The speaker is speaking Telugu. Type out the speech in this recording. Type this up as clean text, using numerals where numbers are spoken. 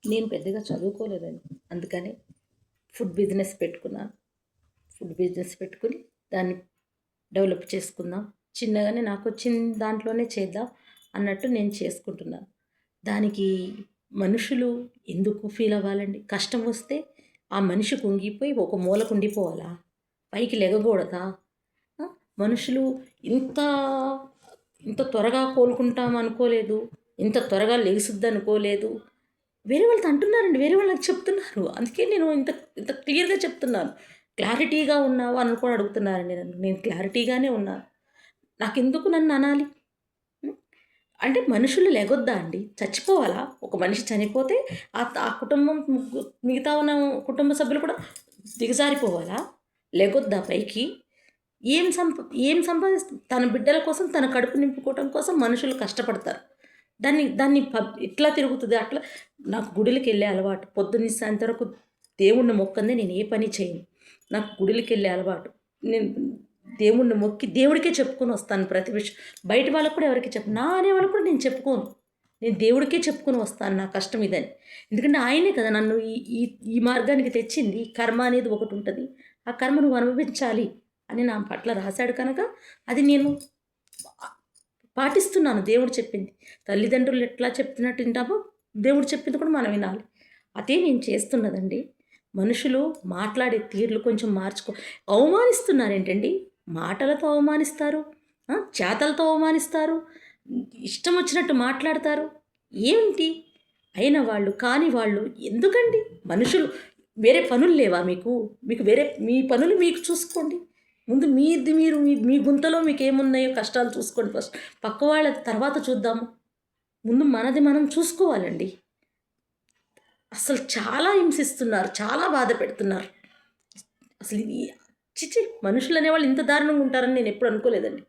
నేను పెద్దగా చదువుకోలేదండి. అందుకని ఫుడ్ బిజినెస్ పెట్టుకున్నాను. ఫుడ్ బిజినెస్ పెట్టుకుని దాన్ని డెవలప్ చేసుకుందాం. చిన్నగానే నాకొచ్చిన దాంట్లోనే చేద్దాం అన్నట్టు నేను చేసుకుంటున్నాను. దానికి మనుషులు ఎందుకు ఫీల్ అవ్వాలండి? కష్టం వస్తే ఆ మనిషి కుంగిపోయి ఒక మూలకు ఉండిపోవాలా? పైకి లెగకూడదా? ఆ! మనుషులు ఇంత ఇంత త్వరగా కోలుకుంటాం అనుకోలేదు. ఇంత త్వరగా లెగుసుద్దనుకోలేదు. వేరే వాళ్ళతో అంటున్నారండి. వేరే వాళ్ళు నాకు చెప్తున్నారు. అందుకే నేను ఇంత ఇంత క్లియర్‌గా చెప్తున్నాను. క్లారిటీగా ఉన్నావా అని కూడా అడుగుతున్నారండి నన్ను. నేను క్లారిటీగానే ఉన్నాను. నాకెందుకు నన్ను అనాలి? హ్మ్. అంటే మనుషులు లెగొద్దా అండి? చచ్చిపోవాలా? ఒక మనిషి చనిపోతే ఆ కుటుంబం మిగతా ఉన్న కుటుంబ సభ్యులు కూడా దిగజారిపోవాలా? లెగొద్దా పైకి? ఏం సంప ఏం తన బిడ్డల కోసం, తన కడుపు నింపుకోవటం కోసం మనుషులు కష్టపడతారు. దాన్ని దాన్ని ఇట్లా తిరుగుతది, అట్లా నాకు గుడులకెళ్ళే అలవాటు. పొద్దున్న సాయంత్రం వరకు దేవుడిని మొక్కందే నేను ఏ పని చేయను. నాకు గుడులకెళ్ళే అలవాటు. నేను దేవుడిని మొక్కి దేవుడికే చెప్పుకొని వస్తాను ప్రతి విషయం. బయట వాళ్ళకి కూడా ఎవరికీ చెప్పను. నా అనేవాళ్ళకి కూడా నేను చెప్పుకోను. నేను దేవుడికే చెప్పుకొని వస్తాను నా కష్టం ఇదని. ఎందుకంటే ఆయనే కదా నన్ను ఈ ఈ ఈ మార్గానికి తెచ్చింది. కర్మ అనేది ఒకటుంటది. ఆ కర్మ నువ్వు అనుభవించాలి అని నా పట్ల రాశాడు కనుక అది నేను పాటిస్తున్నాను దేవుడు చెప్పింది. తల్లిదండ్రులు ఎట్లా చెప్తున్నట్టు వింటామో దేవుడు చెప్పింది కూడా మనం వినాలి. అదే నేను చేస్తున్నదండి. మనుషులు మాట్లాడే తీరులు కొంచెం అవమానిస్తున్నారేంటండి? మాటలతో అవమానిస్తారు. చేతలతో అవమానిస్తారు. ఇష్టం వచ్చినట్టు మాట్లాడతారు. ఏమిటి? అయిన వాళ్ళు, కాని వాళ్ళు ఎందుకండి? మనుషులు వేరే పనులు లేవా మీకు? మీకు వేరే మీ పనులు మీకు చూసుకోండి. ముందు మీది మీరు మీ మీ గుంతలో మీకేమున్నాయో కష్టాలు చూసుకోండి ఫస్ట్. పక్క వాళ్ళది తర్వాత చూద్దాము. ముందు మనది మనం చూసుకోవాలండి. అసలు చాలా హింసిస్తున్నారు. చాలా బాధ పెడుతున్నారు. అసలు ఇది ఛీ! ఛీ! మనుషులనేవాళ్ళు ఇంత దారుణంగా ఉంటారని నేనెప్పుడు అనుకోలేదండి.